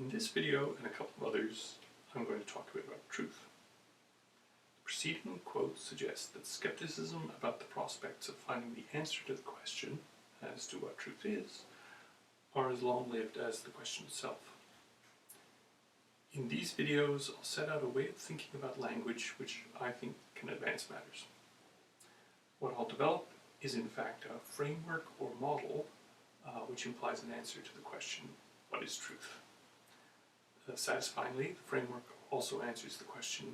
In this video and a couple of others, I'm going to talk a bit about truth. The preceding quote suggests that skepticism about the prospects of finding the answer to the question as to what truth is are as long-lived as the question itself. In these videos, I'll set out a way of thinking about language which I think can advance matters. What I'll develop is in fact a framework or model which implies an answer to the question, what is truth? Satisfyingly, the framework also answers the question,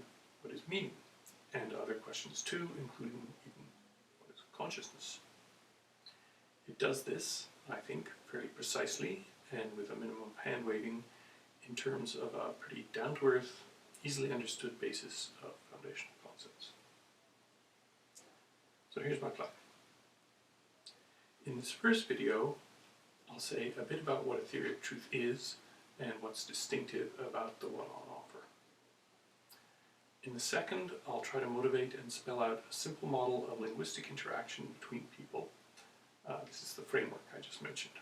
what is meaning? And other questions too, including even what is consciousness. It does this, I think, fairly precisely and with a minimum of hand-waving in terms of a pretty down-to-earth, easily understood basis of foundational concepts. So here's my plan. In this first video, I'll say a bit about what a theory of truth is and what's distinctive about the one on offer. In the second, I'll try to motivate and spell out a simple model of linguistic interaction between people. This is the framework I just mentioned.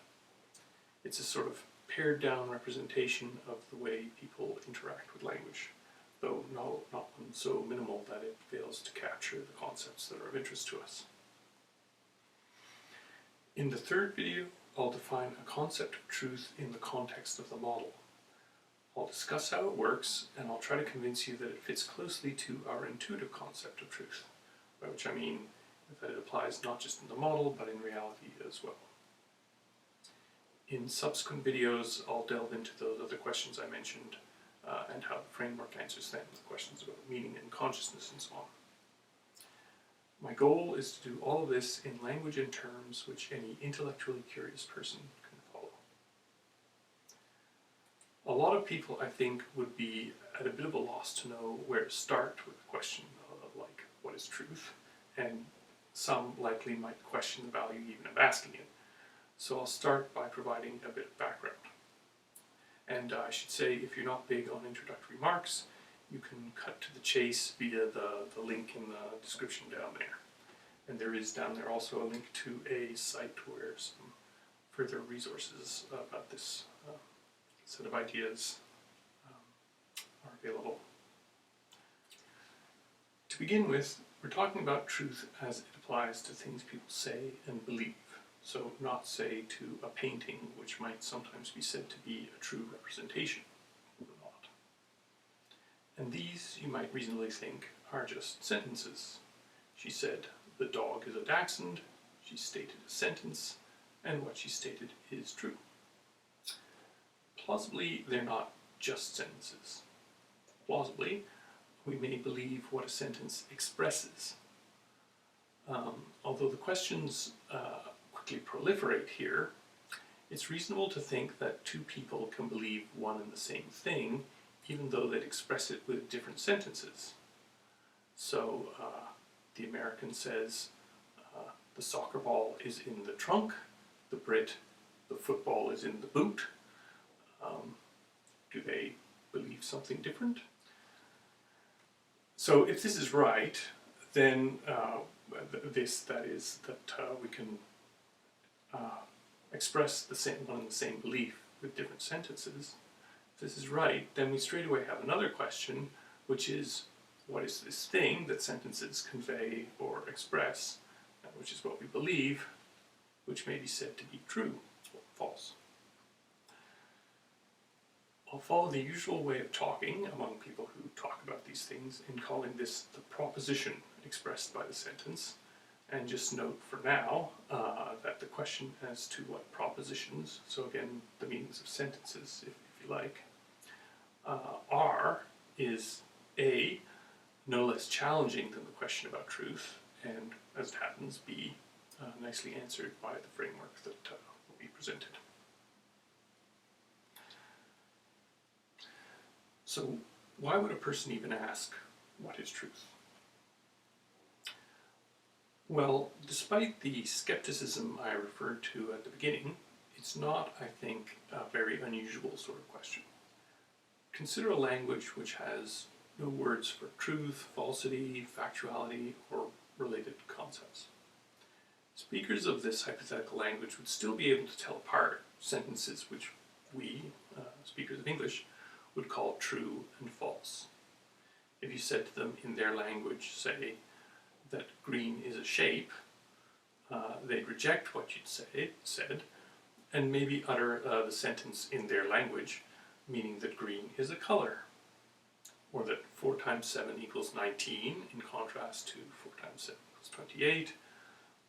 It's a sort of pared down representation of the way people interact with language, though not one so minimal that it fails to capture the concepts that are of interest to us. In the third video, I'll define a concept of truth in the context of the model. I'll discuss how it works, and I'll try to convince you that it fits closely to our intuitive concept of truth, by which I mean that it applies not just in the model, but in reality as well. In subsequent videos, I'll delve into those other questions I mentioned and how the framework answers them, the questions about meaning and consciousness and so on. My goal is to do all of this in language and terms which any intellectually curious person can follow. A lot of people, I think, would be at a bit of a loss to know where to start with the question of, like, what is truth? And some likely might question the value even of asking it. So I'll start by providing a bit of background. And I should say, if you're not big on introductory remarks, you can cut to the chase via the link in the description down there. And there is down there also a link to a site where some further resources about this set of ideas are available. To begin with, we're talking about truth as it applies to things people say and believe. So not, say, to a painting, which might sometimes be said to be a true representation, or not. And these, you might reasonably think, are just sentences. She said, the dog is a dachshund, she stated a sentence, and what she stated is true. Plausibly, they're not just sentences. Plausibly, we may believe what a sentence expresses. Although the questions quickly proliferate here, it's reasonable to think that two people can believe one and the same thing, even though they'd express it with different sentences. So the American says, the soccer ball is in the trunk, the Brit, the football is in the boot. Do they believe something different? So if this is right, then we can express one and the same belief with different sentences. If this is right, then we straight away have another question, which is, what is this thing that sentences convey or express, which is what we believe, which may be said to be true or false? I'll follow the usual way of talking among people who talk about these things in calling this the proposition expressed by the sentence, and just note for now that the question as to what propositions, so again the meanings of sentences if you like, are, is A, no less challenging than the question about truth, and as it happens, B, nicely answered by the framework that will be presented. So why would a person even ask, what is truth? Well, despite the skepticism I referred to at the beginning, it's not, I think, a very unusual sort of question. Consider a language which has no words for truth, falsity, factuality, or related concepts. Speakers of this hypothetical language would still be able to tell apart sentences which we, speakers of English, would call true and false. If you said to them in their language, say, that green is a shape, they'd reject what you'd said, and maybe utter the sentence in their language, meaning that green is a color, or that 4 times 7 equals 19, in contrast to 4 times 7 equals 28,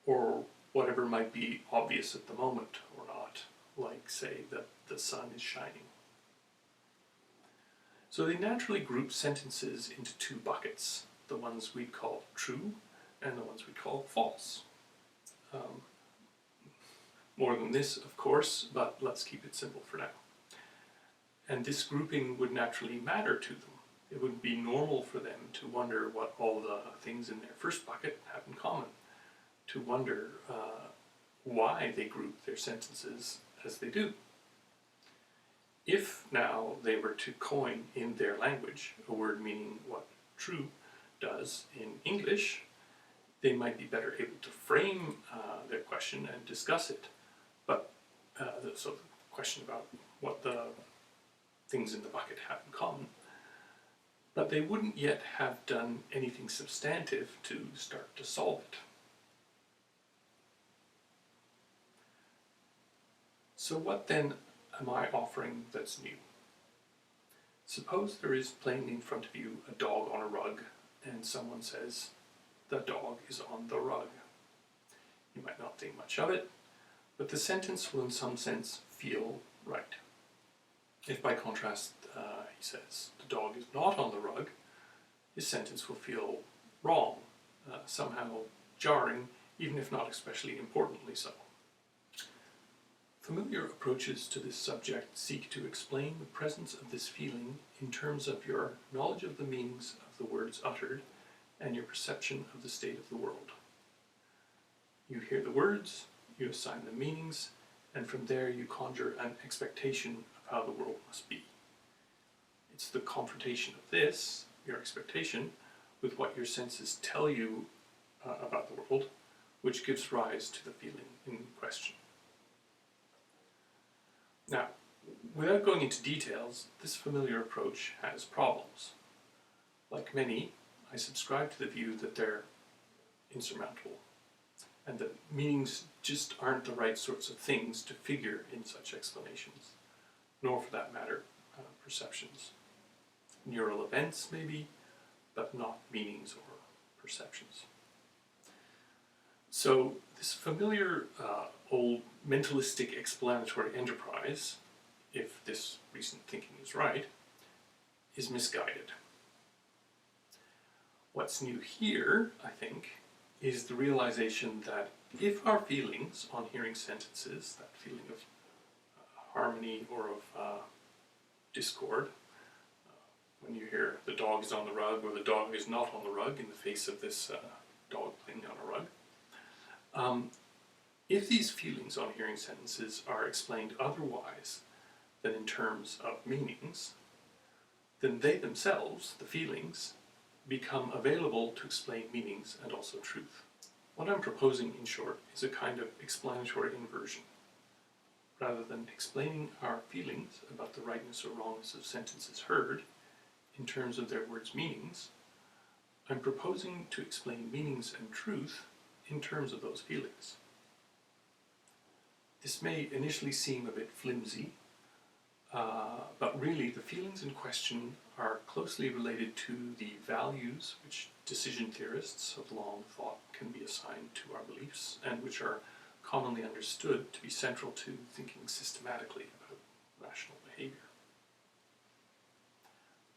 or whatever might be obvious at the moment or not, like, say, that the sun is shining. So they naturally group sentences into 2 buckets, the ones we'd call true and the ones we'd call false. More than this, of course, but let's keep it simple for now. And this grouping would naturally matter to them. It would be normal for them to wonder what all the things in their first bucket have in common, to wonder why they group their sentences as they do. If now they were to coin in their language a word meaning what true does in English, they might be better able to frame their question and discuss it. But so the question about what the things in the bucket have in common, but they wouldn't yet have done anything substantive to start to solve it. So what then am I offering that's new? Suppose there is plainly in front of you a dog on a rug, and someone says, "The dog is on the rug." You might not think much of it, but the sentence will in some sense feel right. If by contrast he says, "The dog is not on the rug," his sentence will feel wrong, somehow jarring, even if not especially importantly so. Familiar approaches to this subject seek to explain the presence of this feeling in terms of your knowledge of the meanings of the words uttered and your perception of the state of the world. You hear the words, you assign them meanings, and from there you conjure an expectation of how the world must be. It's the confrontation of this, your expectation, with what your senses tell you about the world, which gives rise to the feeling in question. Now, without going into details, this familiar approach has problems. Like many, I subscribe to the view that they're insurmountable, and that meanings just aren't the right sorts of things to figure in such explanations, nor for that matter, perceptions. Neural events, maybe, but not meanings or perceptions. So this familiar old mentalistic explanatory enterprise, if this recent thinking is right, is misguided. What's new here, I think, is the realization that if our feelings on hearing sentences, that feeling of harmony or of discord, when you hear the dog is on the rug or the dog is not on the rug in the face of this dog playing on a rug, if these feelings on hearing sentences are explained otherwise than in terms of meanings, then they themselves, the feelings, become available to explain meanings and also truth. What I'm proposing, in short, is a kind of explanatory inversion. Rather than explaining our feelings about the rightness or wrongness of sentences heard in terms of their words' meanings, I'm proposing to explain meanings and truth in terms of those feelings. This may initially seem a bit flimsy, but really the feelings in question are closely related to the values which decision theorists have long thought can be assigned to our beliefs, and which are commonly understood to be central to thinking systematically about rational behavior.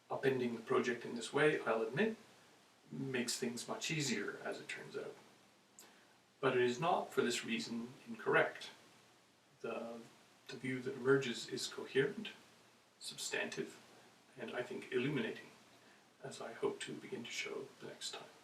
Upending the project in this way, I'll admit, makes things much easier, as it turns out. But it is not for this reason incorrect. The view that emerges is coherent, substantive, and I think illuminating, as I hope to begin to show the next time.